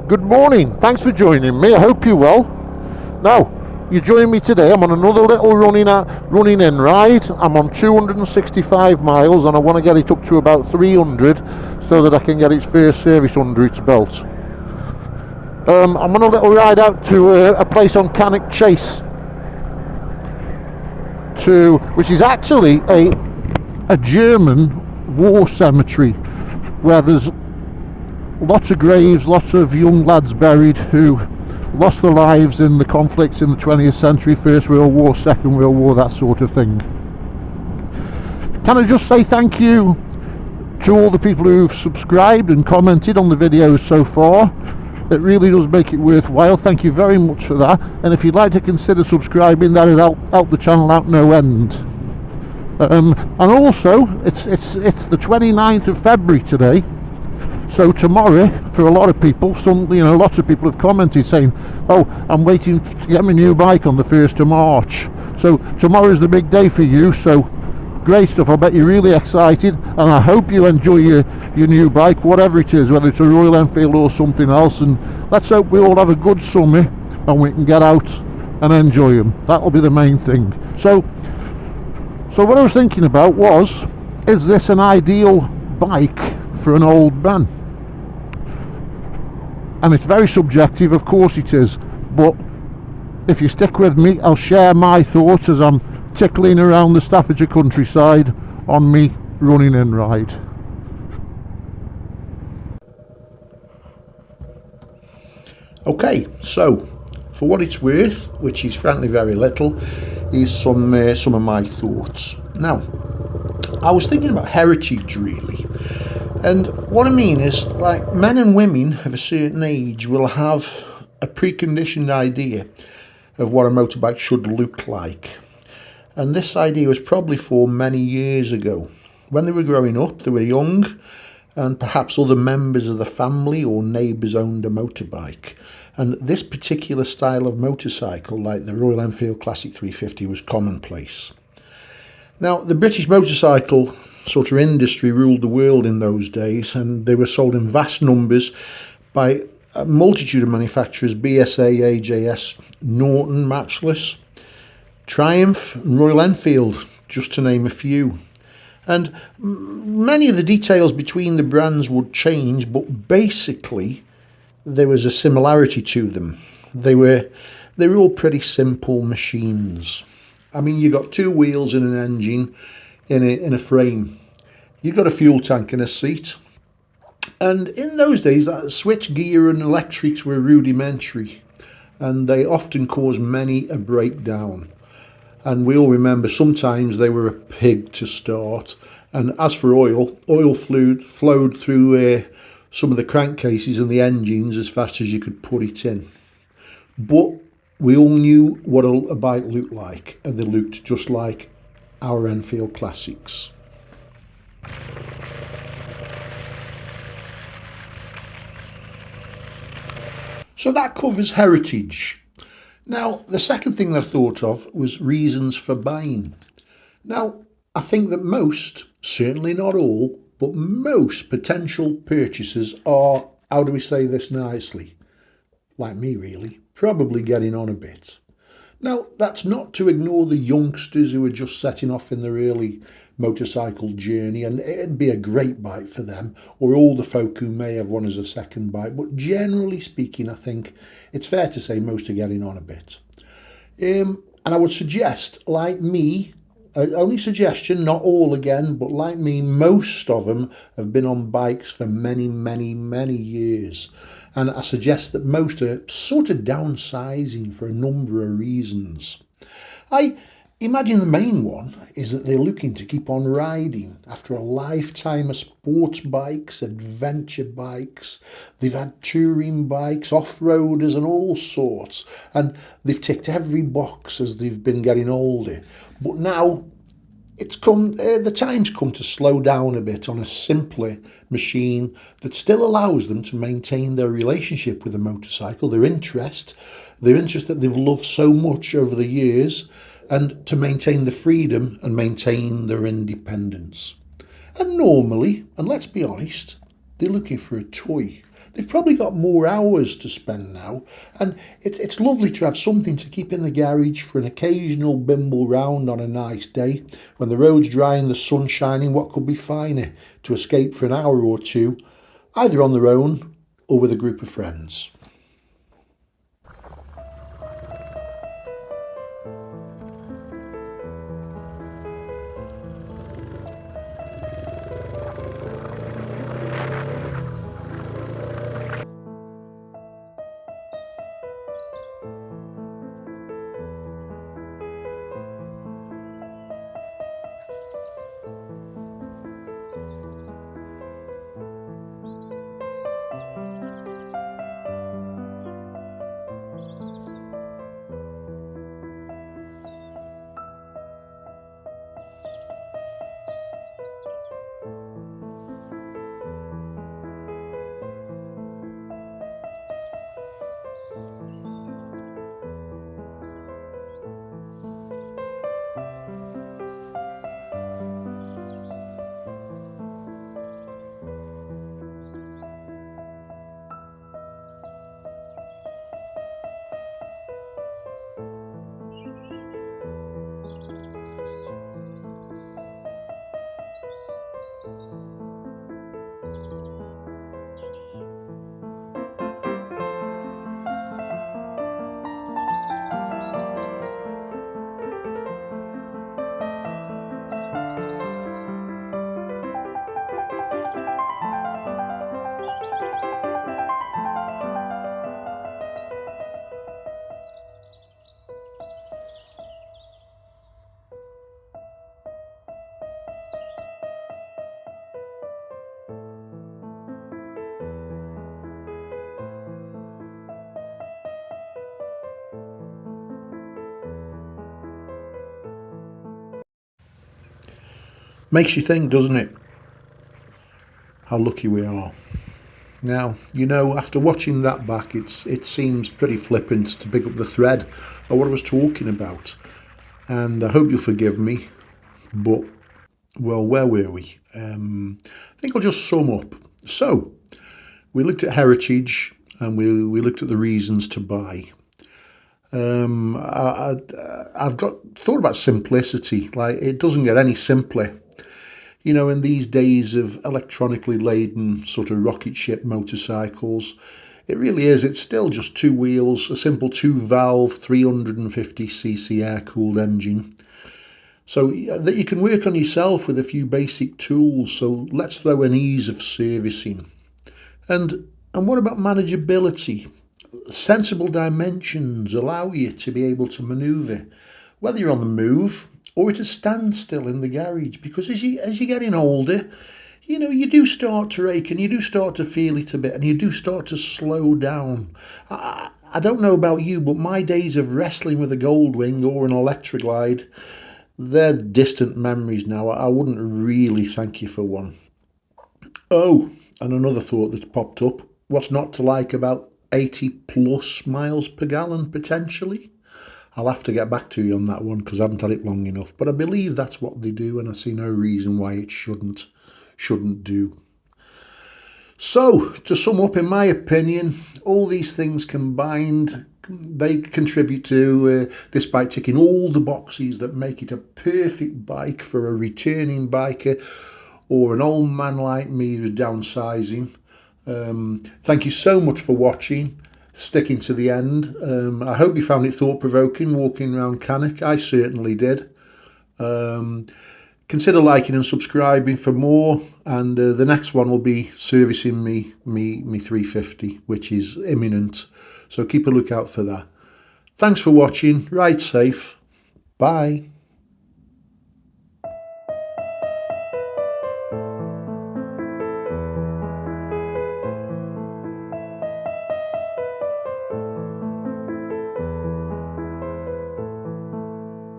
Good morning, thanks for joining me, I hope you're well. Now, you join me today, I'm on another little running in ride. I'm on 265 miles and I want to get it up to about 300 so that I can get its first service under its belt. I'm on a little ride out to a place on Cannock Chase, which is actually a German war cemetery where there's lots of graves, lots of young lads buried who lost their lives in the conflicts in the 20th century, First World War, Second World War, that sort of thing. Can I just say thank you to all the people who've subscribed and commented on the videos so far. It really does make it worthwhile. Thank you very much for that, and if you'd like to consider subscribing, that would help the channel out no end. And also it's the 29th of February today. So tomorrow, for a lot of people, lots of people have commented saying, oh, I'm waiting to get my new bike on the 1st of March. So tomorrow's the big day for you, so great stuff. I bet you're really excited, and I hope you enjoy your new bike, whatever it is, whether it's a Royal Enfield or something else, and let's hope we all have a good summer and we can get out and enjoy them. That'll be the main thing. So what I was thinking about was, is this an ideal bike for an old man? And it's very subjective, of course it is, but if you stick with me, I'll share my thoughts as I'm tickling around the Staffordshire countryside on me running in ride. Okay, so for what it's worth, which is frankly very little, is some of my thoughts. Now, I was thinking about heritage really. And what I mean is, like, men and women of a certain age will have a preconditioned idea of what a motorbike should look like. And this idea was probably formed many years ago. When they were growing up, they were young, and perhaps other members of the family or neighbours owned a motorbike. And this particular style of motorcycle, like the Royal Enfield Classic 350, was commonplace. Now, the British motorcycle sort of industry ruled the world in those days, and they were sold in vast numbers by a multitude of manufacturers: BSA, AJS, Norton, Matchless, Triumph and Royal Enfield, just to name a few. And many of the details between the brands would change, but basically there was a similarity to them. They were all pretty simple machines. I mean, you got two wheels and an engine in a frame. You got a fuel tank and a seat. And in those days, that switch gear and electrics were rudimentary, and they often caused many a breakdown. And we all remember sometimes they were a pig to start. And as for oil flowed through some of the crankcases and the engines as fast as you could put it in. But we all knew what a bike looked like, and they looked just like our Enfield Classics. So that covers heritage. Now, the second thing that I thought of was reasons for buying. Now, I think that most, certainly not all, but most potential purchasers are, how do we say this nicely, like me really, probably getting on a bit. Now, that's not to ignore the youngsters who are just setting off in their early motorcycle journey, and it'd be a great bike for them, or all the folk who may have one as a second bike, but generally speaking, I think it's fair to say most are getting on a bit. And I would suggest, like me, only suggestion, not all again, but like me, most of them have been on bikes for many, many, many years. And I suggest that most are sort of downsizing for a number of reasons. I imagine the main one is that they're looking to keep on riding after a lifetime of sports bikes, adventure bikes. They've had touring bikes, off-roaders and all sorts. And they've ticked every box as they've been getting older. But now the time's come to slow down a bit on a simpler machine that still allows them to maintain their relationship with the motorcycle, their interest that they've loved so much over the years, and to maintain the freedom and maintain their independence. And normally, and let's be honest, they're looking for a toy. they've probably got more hours to spend now, and it's lovely to have something to keep in the garage for an occasional bimble round on a nice day when the road's dry and the sun shining. What could be finer to escape for an hour or two, either on their own or with a group of friends. Makes you think, doesn't it, how lucky we are. Now, you know, after watching that back, it seems pretty flippant to pick up the thread of what I was talking about. And I hope you'll forgive me, but, well, where were we? I think I'll just sum up. So, we looked at heritage and we looked at the reasons to buy. I've thought about simplicity. Like, it doesn't get any simpler. You know, in these days of electronically laden sort of rocket ship motorcycles, it really is. It's still just two wheels, a simple 2-valve, 350cc air-cooled engine. So that you can work on yourself with a few basic tools. So let's throw in ease of servicing. And what about manageability? Sensible dimensions allow you to be able to manoeuvre, whether you're on the move or at a standstill in the garage, because as you're getting older, you know, you do start to rake and you do start to feel it a bit and you do start to slow down. I don't know about you, but my days of wrestling with a Goldwing or an Electric Glide, they're distant memories now. I wouldn't really thank you for one. Oh, and another thought that's popped up. What's not to like about 80 plus miles per gallon potentially? I'll have to get back to you on that one because I haven't had it long enough. But I believe that's what they do, and I see no reason why it shouldn't do. So, to sum up, in my opinion, all these things combined, they contribute to this bike ticking all the boxes that make it a perfect bike for a returning biker or an old man like me who's downsizing. Thank you so much for watching, sticking to the end. I hope you found it thought-provoking walking around Cannock. I certainly did. Consider liking and subscribing for more, and the next one will be servicing me 350, which is imminent, so keep a lookout for that. Thanks for watching. Ride safe. Bye.